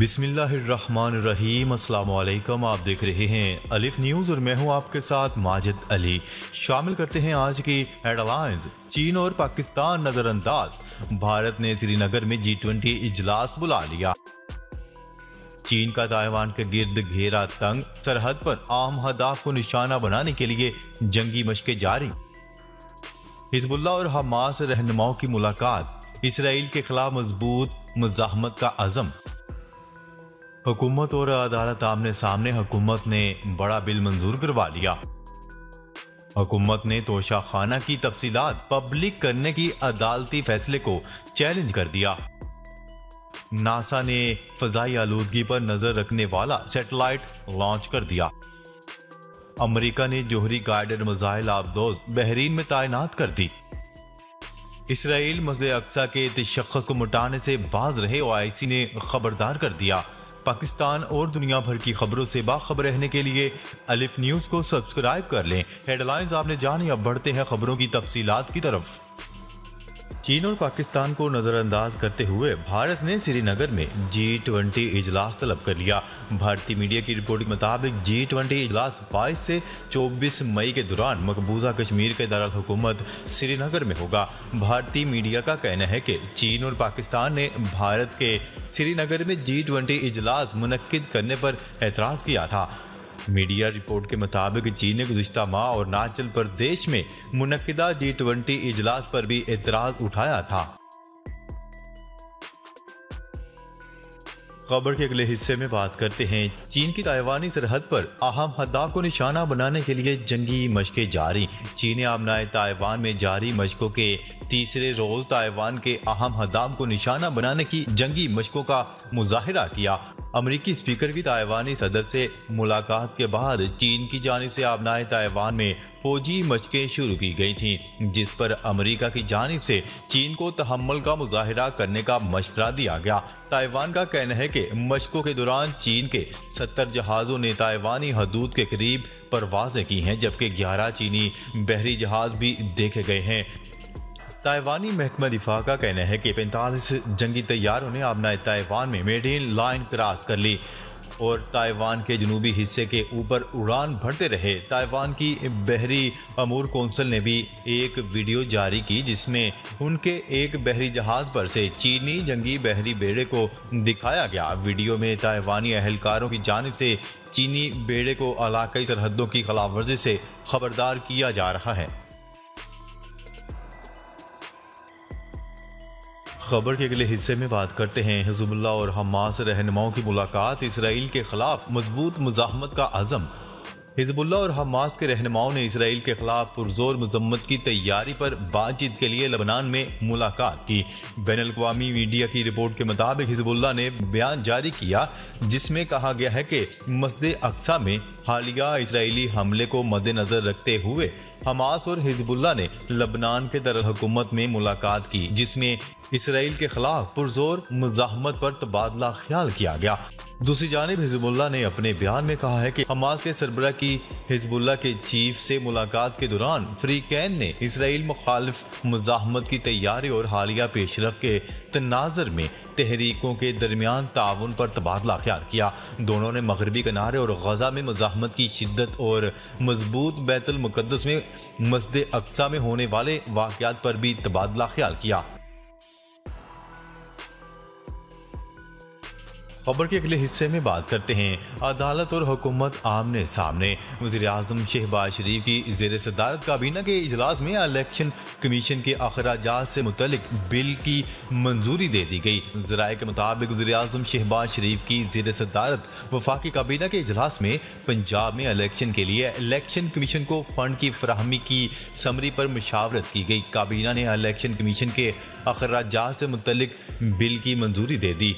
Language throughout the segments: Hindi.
बिस्मिल्लाहिर्रहमानिर्रहीम। अस्सलाम वालेकुम। आप देख रहे हैं अलिफ न्यूज़ और मैं हूं आपके साथ माजिद अली। शामिल करते हैं आज की हेडलाइंस। चीन और पाकिस्तान नज़रअंदाज। भारत ने श्रीनगर में G20 इजलास बुला लिया। चीन का ताइवान के गिर्द घेरा तंग। सरहद पर आम हदाफ को निशाना बनाने के लिए जंगी मशकें जारी। हिजबुल्लाह और हमास रहनुमाओं की मुलाकात। इसराइल के खिलाफ मजबूत मुजाहमत का अज़म। हुकूमत और अदालत आमने सामने। हुकूमत ने बड़ा बिल मंजूर करवा लिया। हुकूमत ने तोशाखाना की तफसीलात पब्लिक करने की अदालती फैसले को चैलेंज कर दिया। नासा ने फजाई आलूदगी पर नजर रखने वाला सैटेलाइट लॉन्च कर दिया। अमेरिका ने जोहरी गाइडेड मिसाइल आबदोज बहरीन में तैनात कर दी। इसराइल मस्जिद अक्सा के तशख्खुस को मिटाने से बाज रहे। OIC ने खबरदार कर दिया। पाकिस्तान और दुनिया भर की खबरों से बाखबर रहने के लिए अलिफ न्यूज़ को सब्सक्राइब कर लें। हेडलाइंस आपने जानी, अब बढ़ते हैं खबरों की तफसीलात की तरफ। चीन और पाकिस्तान को नज़रअंदाज करते हुए भारत ने श्रीनगर में G20 इजलास तलब कर लिया। भारतीय मीडिया की रिपोर्ट के मुताबिक G20 इजलास 22 से 24 मई के दौरान मकबूजा कश्मीर के दारुल हुकूमत श्रीनगर में होगा। भारतीय मीडिया का कहना है कि चीन और पाकिस्तान ने भारत के श्रीनगर में G20 इजलास मुनक्किद करने पर एतराज़ किया था। मीडिया रिपोर्ट के मुताबिक चीन ने गुज़िश्ता माह और अरुणाचल प्रदेश में मुनक्किदा G20 इजलास पर भी एतराज़ उठाया था। खबर के अगले हिस्से में बात करते हैं। चीन की ताइवानी सरहद पर अहम हदाफ को निशाना बनाने के लिए जंगी मशकें जारी। चीन ने आबनाए ताइवान में जारी मशकों के तीसरे रोज ताइवान के अहम हदाफ को निशाना बनाने की जंगी मशकों का मुजाहिरा किया। अमेरिकी स्पीकर की ताइवानी सदर से मुलाकात के बाद चीन की जानिब से आबनाए ताइवान में फौजी मशकें शुरू की गई थीं, जिस पर अमेरिका की जानिब से चीन को तहम्मुल का मुजाहिरा करने का मशवरा दिया गया। ताइवान का कहना है कि मशकों के दौरान चीन के 70 जहाज़ों ने ताइवानी हदूद के करीब परवाजें की हैं, जबकि 11 चीनी बहरी जहाज भी देखे गए हैं। ताइवानी महकमा दिफा का कहना है कि 45 जंगी तैयारों ने आबनाए ताइवान में मेडेन लाइन क्रॉस कर ली और ताइवान के जनूबी हिस्से के ऊपर उड़ान भरते रहे। ताइवान की बहरी अमूर कौंसिल ने भी एक वीडियो जारी की जिसमें उनके एक बहरी जहाज पर से चीनी जंगी बहरी बेड़े को दिखाया गया। वीडियो में ताइवानी अहलकारों की जानिब से चीनी बेड़े को इलाकाई सरहदों की खिलाफवर्जी से खबरदार किया जा रहा है। खबर के अगले हिस्से में बात करते हैं। हिजबुल्लाह और हमास रहनुमाओं की मुलाकात। इसराइल के खिलाफ मजबूत मुजाहमत का अज़म। हिजबुल्लाह और हमास के रहनुमाओं ने इसराइल के खिलाफ पुरजोर मजम्मत की तैयारी पर बातचीत के लिए लेबनान में मुलाकात की। बैनुल-अक़वामी मीडिया की रिपोर्ट के मुताबिक हिजबुल्लाह ने बयान जारी किया जिसमें कहा गया है कि मस्जिद अक्सा में हालिया इसराइली हमले को मद्देनजर रखते हुए हमास और हिजबुल्लाह ने लेबनान के दारुल हुकूमत में मुलाकात की, जिसमें इसराइल के खिलाफ पुरजोर मुजाहमत पर तबादला ख्याल किया गया। दूसरी जानिब हिजबुल्लाह ने अपने बयान में कहा है कि हमास के सरबराह की हिजबुल्लाह के चीफ से मुलाकात के दौरान फ्रीकैन ने इसराइल मुखालिफ मुजाहमत की तैयारी और हालिया पेशरफ के तनाज़र में तहरीकों के दरमियान ताउन पर तबादला ख्याल किया। दोनों ने मगरबी किनारे और गजा में मुजाहमत की शिद्दत और मजबूत बैतुल मुक़द्दस में मस्जिद अक्सा में होने वाले वाक़यात पर भी तबादला ख्याल किया। खबर के अगले हिस्से में बात करते हैं। अदालत और हुकूमत आमने सामने। वज़ीर-ए-आज़म शहबाज शरीफ की ज़ेर सदारत काबीना के इजलास में इलेक्शन कमीशन के अखराजात से मुतल्लिक बिल की मंजूरी दे दी गई। ज़राए के मुताबिक वज़ीर-ए-आज़म शहबाज शरीफ की ज़ेर सदारत वफाकी काबीना के इजलास में पंजाब में इलेक्शन के लिए इलेक्शन कमीशन को फंड की फराहमी की समरी पर मुशावरत की गई। काबीना ने इलेक्शन कमीशन के अखराजात से मुतल्लिक बिल की मंजूरी दे दी।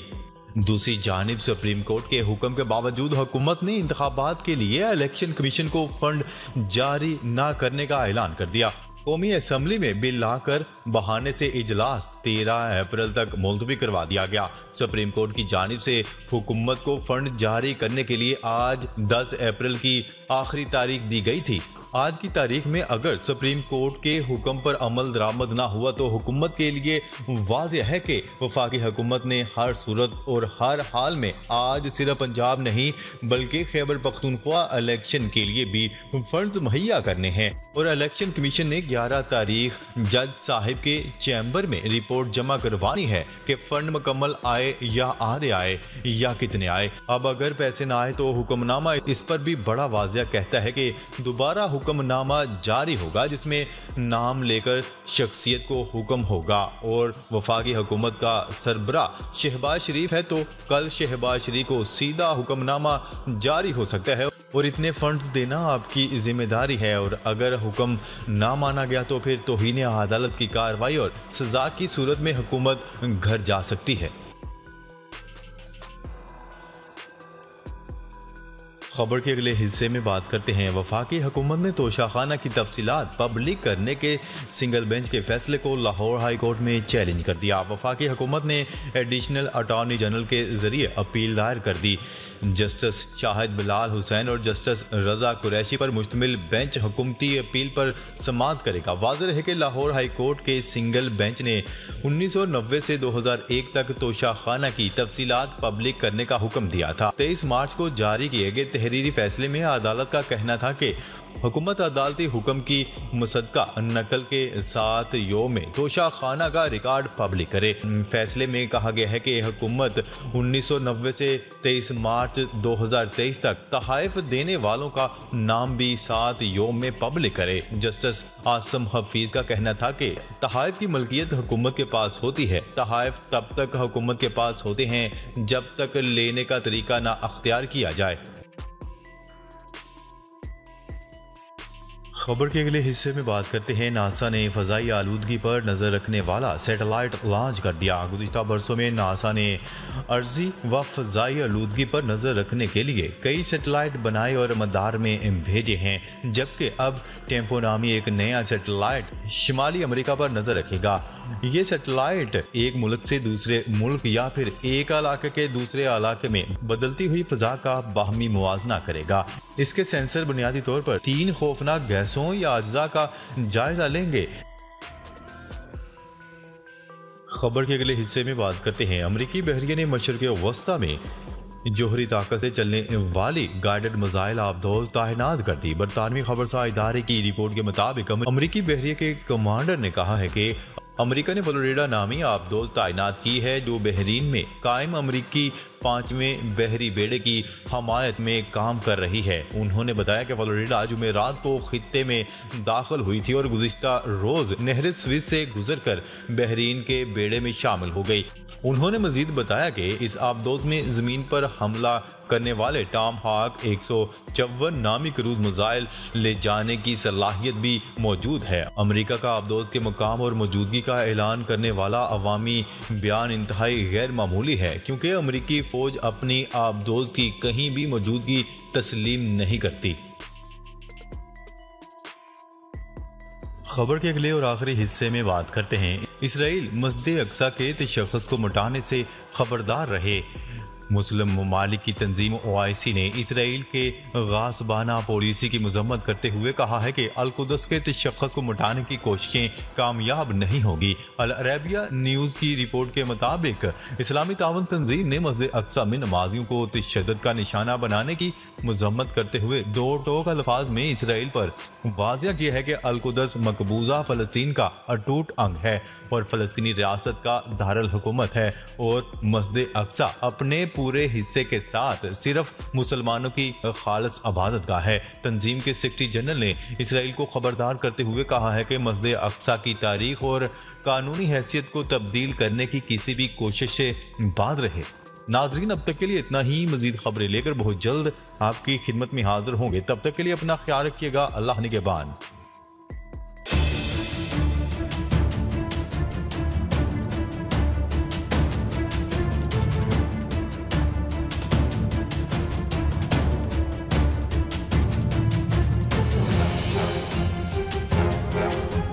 दूसरी जानिब सुप्रीम कोर्ट के हुक्म के बावजूद हुकूमत ने इंतखाबात के लिए इलेक्शन कमीशन को फंड जारी न करने का ऐलान कर दिया। कौमी असम्बली में बिल लाकर बहाने से इजलास 13 अप्रैल तक मुलतवी करवा दिया गया। सुप्रीम कोर्ट की जानिब से हुकूमत को फंड जारी करने के लिए आज 10 अप्रैल की आखिरी तारीख दी गई थी। आज की तारीख में अगर सुप्रीम कोर्ट के हुक्म पर अमल दरामद ना हुआ तो हुकूमत के लिए वाज़ेह है कि वफाकी हुकूमत ने हर सूरत और हर हाल में आज सिर्फ पंजाब नहीं बल्कि खैबर पख्तूनख्वा इलेक्शन के लिए भी फंड्स मुहैया करने हैं। और इलेक्शन कमीशन ने 11 तारीख जज साहिब के चैम्बर में रिपोर्ट जमा करवानी है कि फंड मुकम्मल आए या आधे आए या कितने आए। अब अगर पैसे ना आए तो हुक्मनामा इस पर भी बड़ा वाज़ेह कहता है कि दोबारा हुक्मनामा जारी होगा जिसमें नाम लेकर शख्सियत को हुक्म होगा। और वफाकी हुकूमत का सरबरा शहबाज शरीफ है तो कल शहबाज शरीफ को सीधा हुक्मनामा जारी हो सकता है और इतने फंड्स देना आपकी जिम्मेदारी है। और अगर हुक्म ना माना गया तो फिर तौहीन अदालत की कार्रवाई और सजा की सूरत में हुकूमत घर जा सकती है। खबर के अगले हिस्से में बात करते हैं। वफाकी हुकूमत ने तोशाखाना की तफसीलात पब्लिक करने के सिंगल बेंच के फैसले को लाहौर हाई कोर्ट में चैलेंज कर दिया। वफाकी हुकूमत ने एडिशनल अटॉर्नी जनरल के जरिए अपील दायर कर दी। जस्टिस शाहिद बिलाल हुसैन और जस्टिस रजा कुरैशी पर मुश्तमिल बेंच हुकूमती अपील पर समाअत करेगा। वाज़ेह है कि लाहौर हाई कोर्ट के सिंगल बेंच ने 1990 से 2001 तक तोशाखाना की तफसीलात पब्लिक करने का हुक्म दिया था। 23 मार्च को जारी किए गए तहरीरी फैसले में अदालत का कहना था कि हुकूमत अदालती हुक्म की मुसद्दका नकल के साथ योम में तोशाखाना का रिकॉर्ड पब्लिक करे। फैसले में कहा गया है कि हुकूमत 1990 से 23 मार्च 2023 तक तहाइफ देने वालों का नाम भी साथ योम में पब्लिक करे। जस्टिस आसम हफीज का कहना था कि तहाइफ की मलकियत हुकूमत के पास होती है। तहाइफ तब तक हुकूमत के पास होते हैं जब तक लेने का तरीका ना अख्तियार किया जाए। खबर के अगले हिस्से में बात करते हैं। नासा ने फ़ज़ाई आलूदगी पर नज़र रखने वाला सैटेलाइट लॉन्च कर दिया। गुज़िश्ता बरसों में नासा ने अर्जी व फ़ज़ाई आलूदगी पर नज़र रखने के लिए कई सैटेलाइट बनाए और मदार में भेजे हैं, जबकि अब टेम्पो नामी एक नया सैटेलाइट शिमाली अमेरिका पर नज़र रखेगा। ये सैटेलाइट एक मुल्क से दूसरे मुल्क या फिर एक इलाके के दूसरे इलाके में बदलती हुई फ़ज़ा का बाहमी मुवाजना करेगा। इसके सेंसर बुनियादी तौर पर 3 खौफनाक गैसों या अज्जा का जायजा लेंगे। खबर के अगले हिस्से में बात करते हैं। अमरीकी बहरिया ने मशरक़ वस्ता में जोहरी ताकत से चलने वाली गाइडेड मिसाइल आबदोज तैनात कर दी। बरतानवी खबरसार इदारे की रिपोर्ट के मुताबिक अमरीकी बहरिया के कमांडर ने कहा है कि अमेरिका ने फ्लोरिडा नामी आबदोज तैनात की है जो बहरीन में कायम अमरीकी 5वें बहरी बेड़े की हमायत में काम कर रही है। उन्होंने बताया कि फ्लोरिडा जुमेरात को खित्ते में दाखिल हुई थी और गुज़िश्ता रोज़ नहर स्विस से गुजरकर बहरीन के बेड़े में शामिल हो गई। उन्होंने मजीद बताया कि इस आबदोज में ज़मीन पर हमला करने वाले टॉम हॉक 154 नामी क्रूज मिसाइल ले जाने की सलाहियत भी मौजूद है। अमेरिका का आबदोज के मुकाम और मौजूदगी का ऐलान करने वाला अवामी बयान इंतहाई गैर मामूली है, क्योंकि अमेरिकी फ़ौज अपनी आबदोज की कहीं भी मौजूदगी तस्लीम नहीं करती। खबर के अगले और आखिरी हिस्से में बात करते हैं। इसराइल मस्जिद अक्सा के तशख़्ख़ुस को मिटाने से खबरदार रहे। मुस्लिम ममालिक की तंजीम OIC ने इसराइल के गासबाना पॉलिसी की मजम्मत करते हुए कहा है कि अल-कुद्स के तशख़्ख़ुस को मिटाने की कोशिशें कामयाब नहीं होगी। अल अरबिया न्यूज़ की रिपोर्ट के मुताबिक इस्लामी तावन तंजीम ने मस्जिद अक्सा में नमाजियों को तशद्दुद का निशाना बनाने की मजम्मत करते हुए दो टोक अल्फाज में इसराइल पर वाज़िया किया है कि अल-कुद्स मकबूजा फ़लस्तीन का अटूट अंग है और फ़लस्तीनी रियासत का दारुल हुकूमत है और मस्जिद अक्सा अपने पूरे हिस्से के साथ सिर्फ मुसलमानों की खालिस इबादतगाह है। तंजीम के सेक्रेटरी जनरल ने इसराइल को खबरदार करते हुए कहा है कि मस्जिद अक्सा की तारीख और कानूनी हैसियत को तब्दील करने की किसी भी कोशिश से बाज रहे। नाजरीन, अब तक के लिए इतना ही। मजीद खबरें लेकर बहुत जल्द आपकी खिदमत में हाजिर होंगे। तब तक के लिए अपना ख्याल रखिएगा। अल्लाह निगहबान।